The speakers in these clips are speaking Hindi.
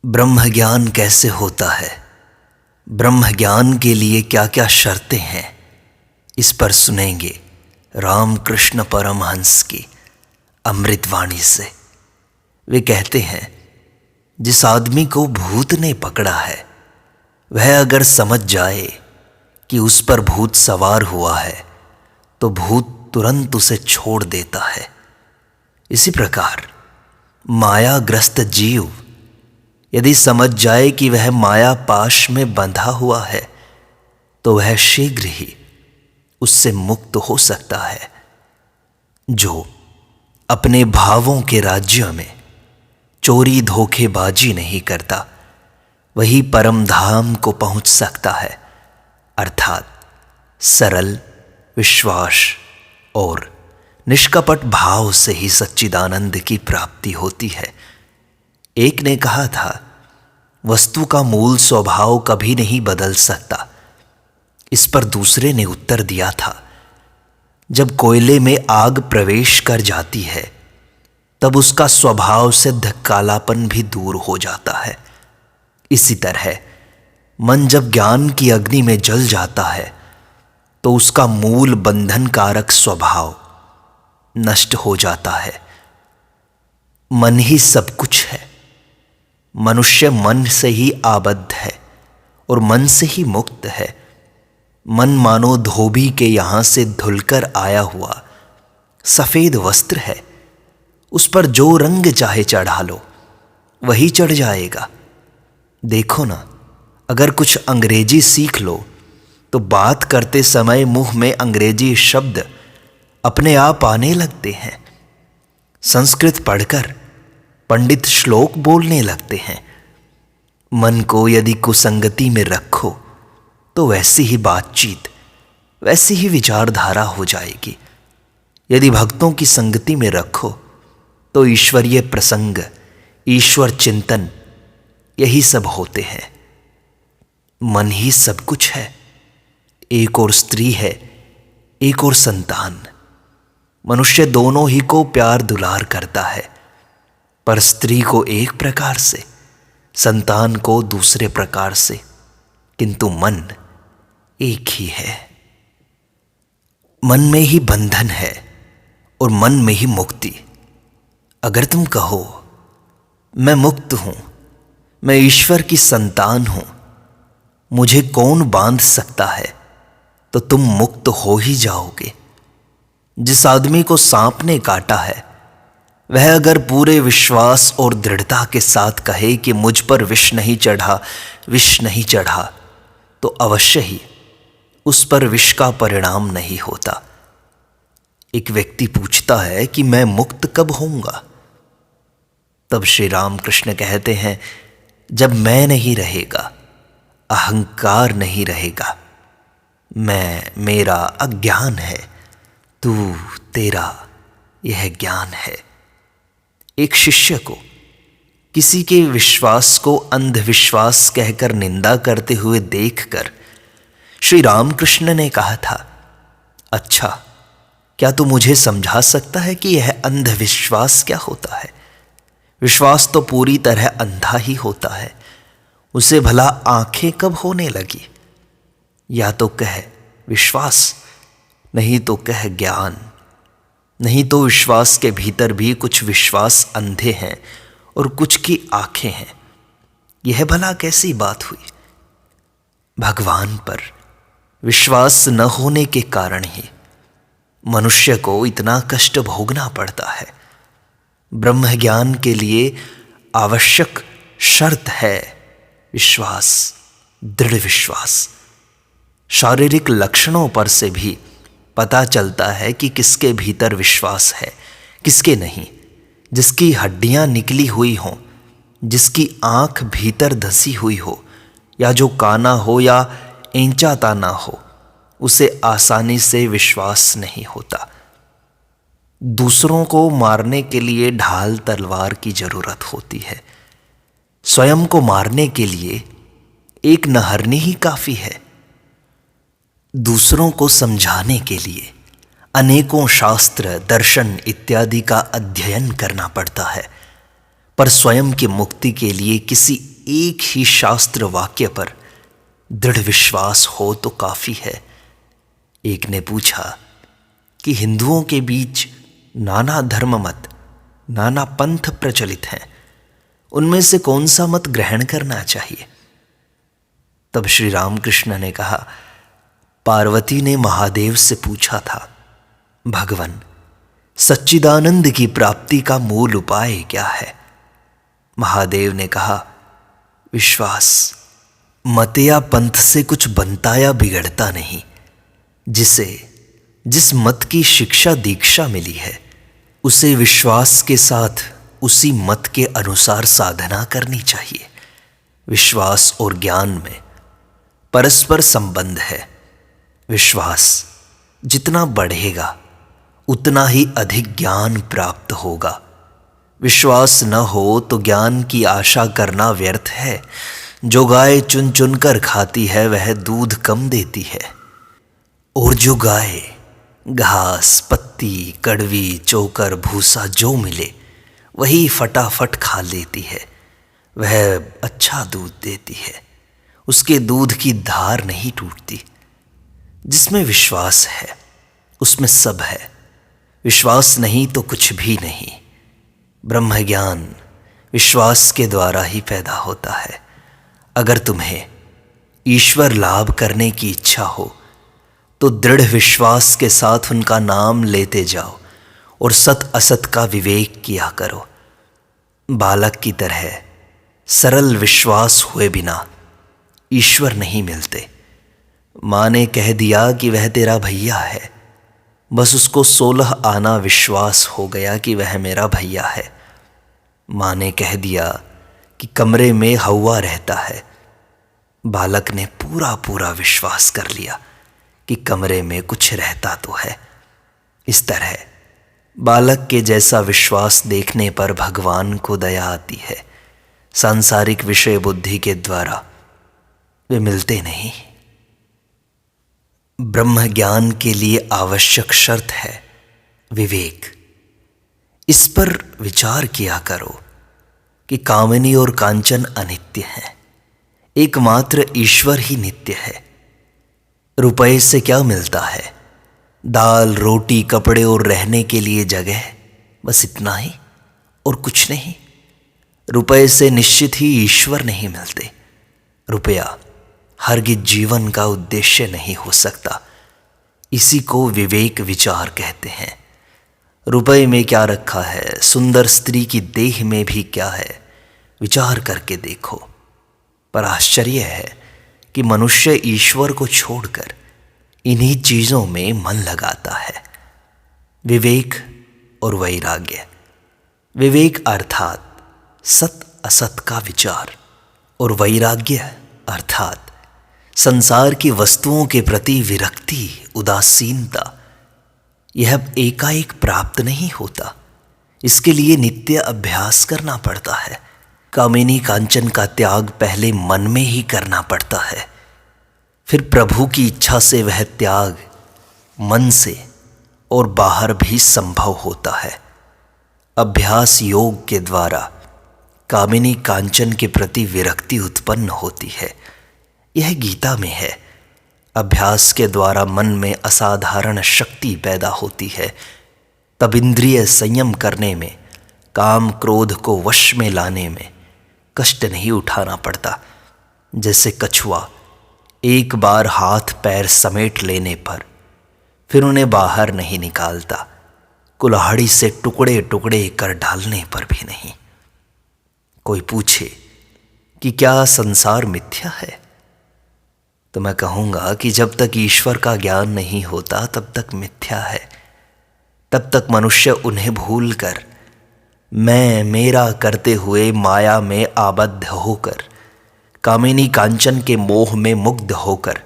ब्रह्म ज्ञान कैसे होता है? ब्रह्म ज्ञान के लिए क्या क्या शर्तें हैं, इस पर सुनेंगे रामकृष्ण परमहंस की अमृतवाणी से। वे कहते हैं, जिस आदमी को भूत ने पकड़ा है वह अगर समझ जाए कि उस पर भूत सवार हुआ है तो भूत तुरंत उसे छोड़ देता है। इसी प्रकार मायाग्रस्त जीव यदि समझ जाए कि वह माया पाश में बंधा हुआ है तो वह शीघ्र ही उससे मुक्त हो सकता है। जो अपने भावों के राज्य में चोरी धोखेबाजी नहीं करता वही परम धाम को पहुंच सकता है, अर्थात सरल विश्वास और निष्कपट भाव से ही सच्चिदानंद की प्राप्ति होती है। एक ने कहा था, वस्तु का मूल स्वभाव कभी नहीं बदल सकता। इस पर दूसरे ने उत्तर दिया था, जब कोयले में आग प्रवेश कर जाती है तब उसका स्वभाव सिद्ध कालापन भी दूर हो जाता है। इसी तरह मन जब ज्ञान की अग्नि में जल जाता है तो उसका मूल बंधन कारक स्वभाव नष्ट हो जाता है। मन ही सब कुछ है। मनुष्य मन से ही आबद्ध है और मन से ही मुक्त है। मन मानो धोबी के यहां से धुलकर आया हुआ सफेद वस्त्र है। उस पर जो रंग चाहे चढ़ा लो वही चढ़ जाएगा। देखो ना, अगर कुछ अंग्रेजी सीख लो तो बात करते समय मुंह में अंग्रेजी शब्द अपने आप आने लगते हैं। संस्कृत पढ़कर पंडित श्लोक बोलने लगते हैं। मन को यदि कुसंगति में रखो तो वैसी ही बातचीत, वैसी ही विचारधारा हो जाएगी। यदि भक्तों की संगति में रखो तो ईश्वरीय प्रसंग, ईश्वर चिंतन, यही सब होते हैं। मन ही सब कुछ है। एक और स्त्री है, एक और संतान। मनुष्य दोनों ही को प्यार दुलार करता है, पर स्त्री को एक प्रकार से, संतान को दूसरे प्रकार से, किंतु मन एक ही है। मन में ही बंधन है और मन में ही मुक्ति। अगर तुम कहो मैं मुक्त हूं, मैं ईश्वर की संतान हूं, मुझे कौन बांध सकता है, तो तुम मुक्त हो ही जाओगे। जिस आदमी को सांप ने काटा है वह अगर पूरे विश्वास और दृढ़ता के साथ कहे कि मुझ पर विष नहीं चढ़ा, विष नहीं चढ़ा, तो अवश्य ही उस पर विष का परिणाम नहीं होता। एक व्यक्ति पूछता है कि मैं मुक्त कब होऊंगा? तब श्री रामकृष्ण कहते हैं, जब मैं नहीं रहेगा, अहंकार नहीं रहेगा। मैं, मेरा अज्ञान है, तू, तेरा, यह ज्ञान है। एक शिष्य को किसी के विश्वास को अंधविश्वास कहकर निंदा करते हुए देखकर श्री रामकृष्ण ने कहा था, अच्छा, क्या तू मुझे समझा सकता है कि यह अंधविश्वास क्या होता है? विश्वास तो पूरी तरह अंधा ही होता है। उसे भला आंखें कब होने लगी? या तो कह विश्वास, नहीं तो कह ज्ञान। नहीं तो विश्वास के भीतर भी कुछ विश्वास अंधे हैं और कुछ की आंखें हैं। यह भला कैसी बात हुई? भगवान पर विश्वास न होने के कारण ही मनुष्य को इतना कष्ट भोगना पड़ता है। ब्रह्म ज्ञान के लिए आवश्यक शर्त है विश्वास, दृढ़ विश्वास। शारीरिक लक्षणों पर से भी पता चलता है कि किसके भीतर विश्वास है, किसके नहीं। जिसकी हड्डियां निकली हुई हों, जिसकी आंख भीतर धसी हुई हो, या जो काना हो या एंचाता ना हो, उसे आसानी से विश्वास नहीं होता। दूसरों को मारने के लिए ढाल तलवार की जरूरत होती है। स्वयं को मारने के लिए एक नहरनी ही काफी है। दूसरों को समझाने के लिए अनेकों शास्त्र, दर्शन इत्यादि का अध्ययन करना पड़ता है, पर स्वयं की मुक्ति के लिए किसी एक ही शास्त्र वाक्य पर दृढ़ विश्वास हो तो काफी है। एक ने पूछा कि हिंदुओं के बीच नाना धर्म मत, नाना पंथ प्रचलित हैं, उनमें से कौन सा मत ग्रहण करना चाहिए? तब श्री रामकृष्ण ने कहा, पार्वती ने महादेव से पूछा था, भगवन, सच्चिदानंद की प्राप्ति का मूल उपाय क्या है? महादेव ने कहा, विश्वास। मत या पंथ से कुछ बनता या बिगड़ता नहीं। जिस मत की शिक्षा दीक्षा मिली है, उसे विश्वास के साथ उसी मत के अनुसार साधना करनी चाहिए। विश्वास और ज्ञान में परस्पर संबंध है। विश्वास जितना बढ़ेगा उतना ही अधिक ज्ञान प्राप्त होगा। विश्वास न हो तो ज्ञान की आशा करना व्यर्थ है। जो गाय चुन चुन कर खाती है वह दूध कम देती है, और जो गाय घास, पत्ती, कड़वी, चोकर, भूसा जो मिले वही फटाफट खा लेती है, वह अच्छा दूध देती है। उसके दूध की धार नहीं टूटती। जिसमें विश्वास है उसमें सब है। विश्वास नहीं तो कुछ भी नहीं। ब्रह्म ज्ञान विश्वास के द्वारा ही पैदा होता है। अगर तुम्हें ईश्वर लाभ करने की इच्छा हो तो दृढ़ विश्वास के साथ उनका नाम लेते जाओ और सत असत का विवेक किया करो। बालक की तरह सरल विश्वास हुए बिना ईश्वर नहीं मिलते। माँ ने कह दिया कि वह तेरा भैया है, बस उसको 16 आना विश्वास हो गया कि वह मेरा भैया है। माँ ने कह दिया कि कमरे में हवा रहता है, बालक ने पूरा पूरा विश्वास कर लिया कि कमरे में कुछ रहता तो है। इस तरह बालक के जैसा विश्वास देखने पर भगवान को दया आती है। सांसारिक विषय बुद्धि के द्वारा वे मिलते नहीं। ब्रह्म ज्ञान के लिए आवश्यक शर्त है विवेक। इस पर विचार किया करो कि कामिनी और कांचन अनित्य हैं, एकमात्र ईश्वर ही नित्य है। रुपए से क्या मिलता है? दाल, रोटी, कपड़े और रहने के लिए जगह, बस इतना ही और कुछ नहीं। रुपए से निश्चित ही ईश्वर नहीं मिलते। रुपया हरगिज जीवन का उद्देश्य नहीं हो सकता। इसी को विवेक विचार कहते हैं। रुपए में क्या रखा है, सुंदर स्त्री की देह में भी क्या है, विचार करके देखो। पर आश्चर्य है कि मनुष्य ईश्वर को छोड़कर इन्हीं चीजों में मन लगाता है। विवेक और वैराग्य। विवेक अर्थात सत असत का विचार, और वैराग्य अर्थात संसार की वस्तुओं के प्रति विरक्ति, उदासीनता। यह एकाएक प्राप्त नहीं होता। इसके लिए नित्य अभ्यास करना पड़ता है। कामिनी कांचन का त्याग पहले मन में ही करना पड़ता है, फिर प्रभु की इच्छा से वह त्याग मन से और बाहर भी संभव होता है। अभ्यास योग के द्वारा कामिनी कांचन के प्रति विरक्ति उत्पन्न होती है। यह गीता में है। अभ्यास के द्वारा मन में असाधारण शक्ति पैदा होती है। तब इंद्रिय संयम करने में, काम क्रोध को वश में लाने में कष्ट नहीं उठाना पड़ता। जैसे कछुआ एक बार हाथ पैर समेट लेने पर फिर उन्हें बाहर नहीं निकालता, कुल्हाड़ी से टुकड़े टुकड़े कर डालने पर भी नहीं। कोई पूछे कि क्या संसार मिथ्या है, तो मैं कहूँगा कि जब तक ईश्वर का ज्ञान नहीं होता तब तक मिथ्या है। तब तक मनुष्य उन्हें भूलकर मैं मेरा करते हुए माया में आबद्ध होकर, कामिनी कांचन के मोह में मुग्ध होकर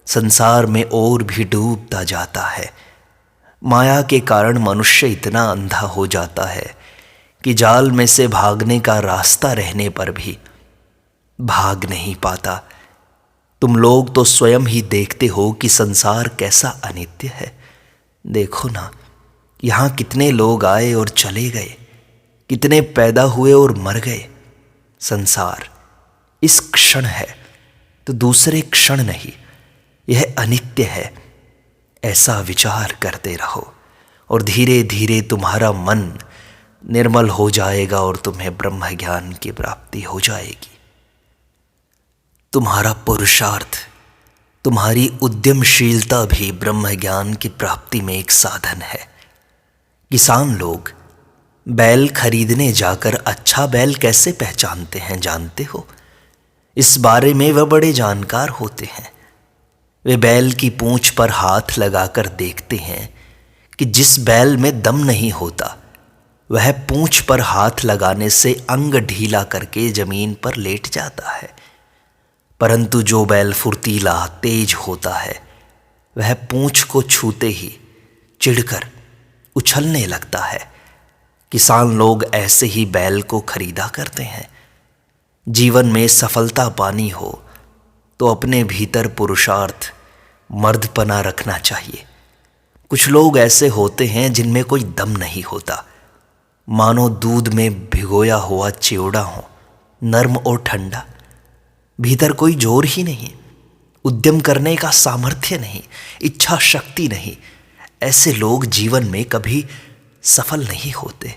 संसार में और भी डूबता जाता है। माया के कारण मनुष्य इतना अंधा हो जाता है कि जाल में से भागने का रास्ता रहने पर भी भाग नहीं पाता। तुम लोग तो स्वयं ही देखते हो कि संसार कैसा अनित्य है। देखो ना, यहाँ कितने लोग आए और चले गए, कितने पैदा हुए और मर गए। संसार इस क्षण है तो दूसरे क्षण नहीं, यह अनित्य है, ऐसा विचार करते रहो और धीरे धीरे तुम्हारा मन निर्मल हो जाएगा और तुम्हें ब्रह्म ज्ञान की प्राप्ति हो जाएगी। तुम्हारा पुरुषार्थ, तुम्हारी उद्यमशीलता भी ब्रह्म ज्ञान की प्राप्ति में एक साधन है। किसान लोग बैल खरीदने जाकर अच्छा बैल कैसे पहचानते हैं जानते हो? इस बारे में वह बड़े जानकार होते हैं। वे बैल की पूंछ पर हाथ लगाकर देखते हैं कि जिस बैल में दम नहीं होता वह पूंछ पर हाथ लगाने से अंग ढीला करके जमीन पर लेट जाता है, परंतु जो बैल फुर्तीला तेज होता है वह पूंछ को छूते ही चिढ़कर उछलने लगता है। किसान लोग ऐसे ही बैल को खरीदा करते हैं। जीवन में सफलता पानी हो तो अपने भीतर पुरुषार्थ, मर्दपना रखना चाहिए। कुछ लोग ऐसे होते हैं जिनमें कोई दम नहीं होता, मानो दूध में भिगोया हुआ चिवड़ा हो, नर्म और ठंडा। भीतर कोई जोर ही नहीं, उद्यम करने का सामर्थ्य नहीं, इच्छा शक्ति नहीं। ऐसे लोग जीवन में कभी सफल नहीं होते।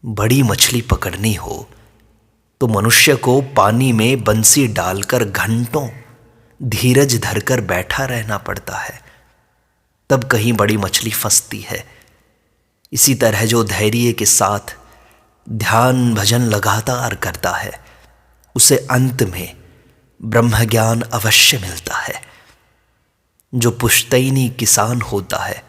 बड़ी मछली पकड़नी हो तो मनुष्य को पानी में बंसी डालकर घंटों धीरज धरकर बैठा रहना पड़ता है, तब कहीं बड़ी मछली फंसती है। इसी तरह जो धैर्य के साथ ध्यान भजन लगातार करता है उसे अंत में ब्रह्म ज्ञान अवश्य मिलता है। जो पुश्तैनी किसान होता है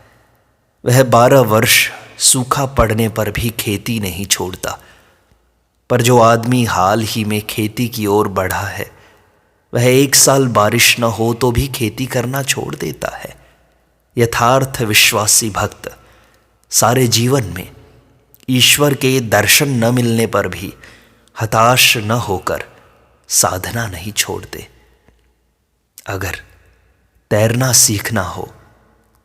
वह 12 वर्ष सूखा पड़ने पर भी खेती नहीं छोड़ता, पर जो आदमी हाल ही में खेती की ओर बढ़ा है वह 1 साल बारिश न हो तो भी खेती करना छोड़ देता है। यथार्थ विश्वासी भक्त सारे जीवन में ईश्वर के दर्शन न मिलने पर भी हताश न होकर साधना नहीं छोड़ते। अगर तैरना सीखना हो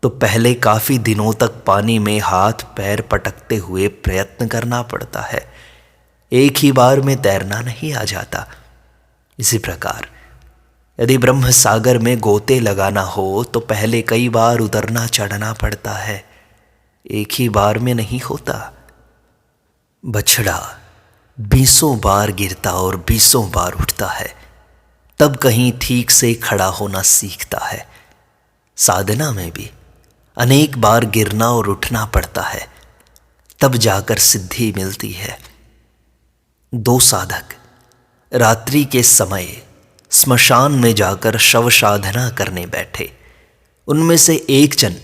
तो पहले काफ़ी दिनों तक पानी में हाथ पैर पटकते हुए प्रयत्न करना पड़ता है। एक ही बार में तैरना नहीं आ जाता। इसी प्रकार यदि ब्रह्म सागर में गोते लगाना हो तो पहले कई बार उतरना चढ़ना पड़ता है, एक ही बार में नहीं होता। बछड़ा 20 बार गिरता और 20 बार उठता है, तब कहीं ठीक से खड़ा होना सीखता है। साधना में भी अनेक बार गिरना और उठना पड़ता है, तब जाकर सिद्धि मिलती है। 2 साधक रात्रि के समय स्मशान में जाकर शव साधना करने बैठे। उनमें से एक जन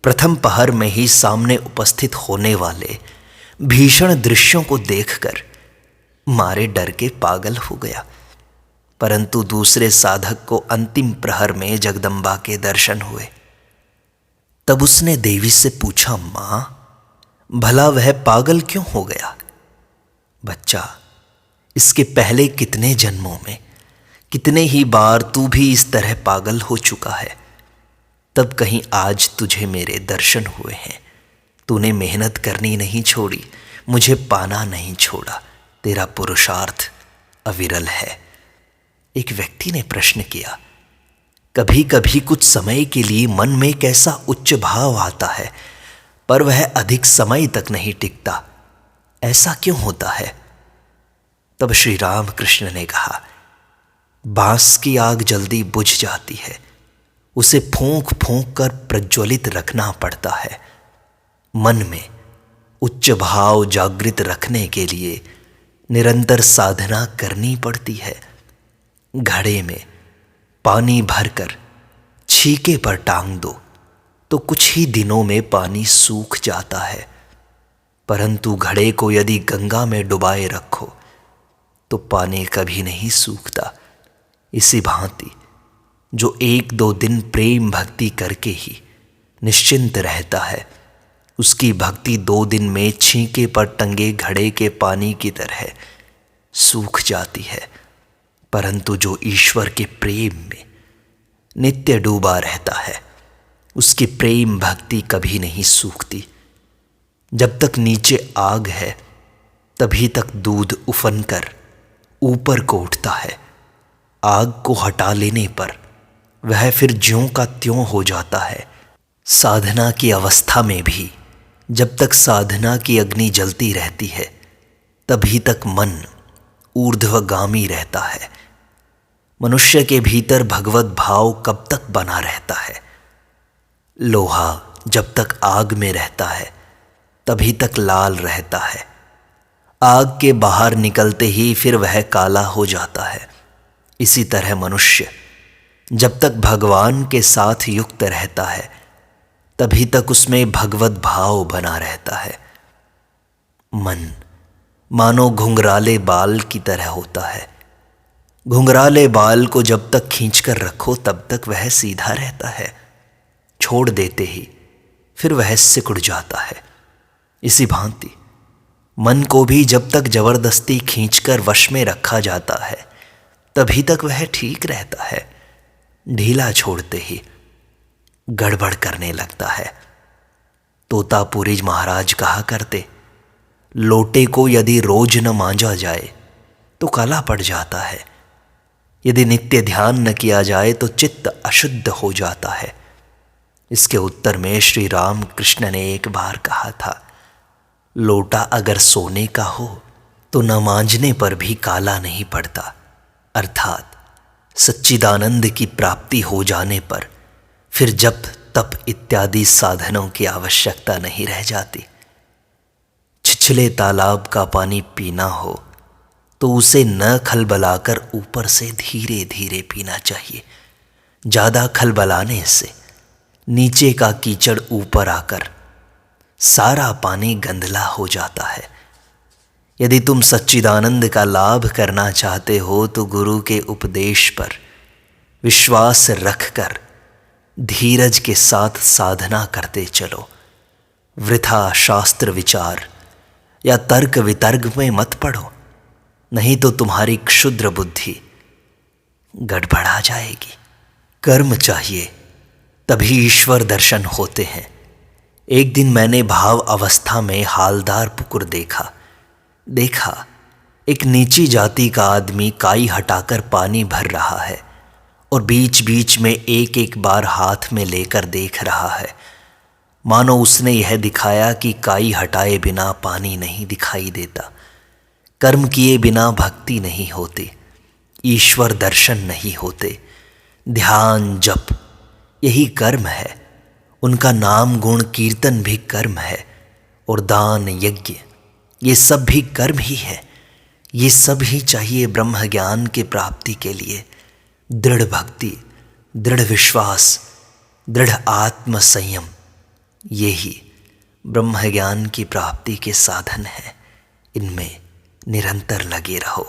प्रथम पहर में ही सामने उपस्थित होने वाले भीषण दृश्यों को देखकर मारे डर के पागल हो गया, परंतु दूसरे साधक को अंतिम प्रहर में जगदम्बा के दर्शन हुए। तब उसने देवी से पूछा, मां, भला वह पागल क्यों हो गया? बच्चा, इसके पहले कितने जन्मों में कितने ही बार तू भी इस तरह पागल हो चुका है, तब कहीं आज तुझे मेरे दर्शन हुए हैं। तूने मेहनत करनी नहीं छोड़ी, मुझे पाना नहीं छोड़ा, तेरा पुरुषार्थ अविरल है। एक व्यक्ति ने प्रश्न किया, कभी कभी कुछ समय के लिए मन में कैसा उच्च भाव आता है पर वह अधिक समय तक नहीं टिकता, ऐसा क्यों होता है? तब श्री राम कृष्ण ने कहा, बांस की आग जल्दी बुझ जाती है, उसे फूंक फूंक कर प्रज्वलित रखना पड़ता है। मन में उच्च भाव जागृत रखने के लिए निरंतर साधना करनी पड़ती है। घड़े में पानी भरकर छीके पर टांग दो तो कुछ ही दिनों में पानी सूख जाता है, परंतु घड़े को यदि गंगा में डुबाए रखो तो पानी कभी नहीं सूखता। इसी भांति जो 1-2 दिन प्रेम भक्ति करके ही निश्चिंत रहता है, उसकी भक्ति 2 दिन में छींके पर टंगे घड़े के पानी की तरह सूख जाती है। परंतु जो ईश्वर के प्रेम में नित्य डूबा रहता है, उसकी प्रेम भक्ति कभी नहीं सूखती। जब तक नीचे आग है तभी तक दूध उफन कर ऊपर को उठता है। आग को हटा लेने पर वह फिर ज्यों का त्यों हो जाता है। साधना की अवस्था में भी जब तक साधना की अग्नि जलती रहती है तभी तक मन ऊर्ध्वगामी रहता है। मनुष्य के भीतर भगवत भाव कब तक बना रहता है? लोहा जब तक आग में रहता है तभी तक लाल रहता है। आग के बाहर निकलते ही फिर वह काला हो जाता है। इसी तरह मनुष्य जब तक भगवान के साथ युक्त रहता है तभी तक उसमें भगवत भाव बना रहता है। मन मानो घुंघराले बाल की तरह होता है। घुंघराले बाल को जब तक खींचकर रखो तब तक वह सीधा रहता है, छोड़ देते ही फिर वह सिकुड़ जाता है। इसी भांति मन को भी जब तक जबरदस्ती खींचकर वश में रखा जाता है तभी तक वह ठीक रहता है, ढीला छोड़ते ही गड़बड़ करने लगता है। तोतापुरी महाराज कहा करते, लोटे को यदि रोज न मांजा जाए तो काला पड़ जाता है, यदि नित्य ध्यान न किया जाए तो चित्त अशुद्ध हो जाता है। इसके उत्तर में श्री राम कृष्ण ने एक बार कहा था, लोटा अगर सोने का हो तो न मांजने पर भी काला नहीं पड़ता, अर्थात सच्चिदानंद की प्राप्ति हो जाने पर फिर जप तप इत्यादि साधनों की आवश्यकता नहीं रह जाती। छिछले तालाब का पानी पीना हो तो उसे न खलबलाकर ऊपर से धीरे धीरे पीना चाहिए। ज़्यादा खलबलाने से नीचे का कीचड़ ऊपर आकर सारा पानी गंदला हो जाता है। यदि तुम सच्चिदानंद का लाभ करना चाहते हो तो गुरु के उपदेश पर विश्वास रखकर धीरज के साथ साधना करते चलो। वृथा शास्त्र विचार या तर्क वितर्क में मत पड़ो, नहीं तो तुम्हारी क्षुद्र बुद्धि गड़बड़ा जाएगी। कर्म चाहिए तभी ईश्वर दर्शन होते हैं। एक दिन मैंने भाव अवस्था में हालदार पुकुर देखा एक नीची जाति का आदमी काई हटाकर पानी भर रहा है और बीच बीच में एक एक बार हाथ में लेकर देख रहा है, मानो उसने यह दिखाया कि काई हटाए बिना पानी नहीं दिखाई देता। कर्म किए बिना भक्ति नहीं होती, ईश्वर दर्शन नहीं होते। ध्यान जप यही कर्म है, उनका नाम गुण कीर्तन भी कर्म है, और दान यज्ञ ये सब भी कर्म ही है। ये सब ही चाहिए ब्रह्म ज्ञान की प्राप्ति के लिए। दृढ़ भक्ति, दृढ़ विश्वास, दृढ़ आत्म संयम यही ब्रह्म ज्ञान की प्राप्ति के साधन हैं। इनमें निरंतर लगे रहो।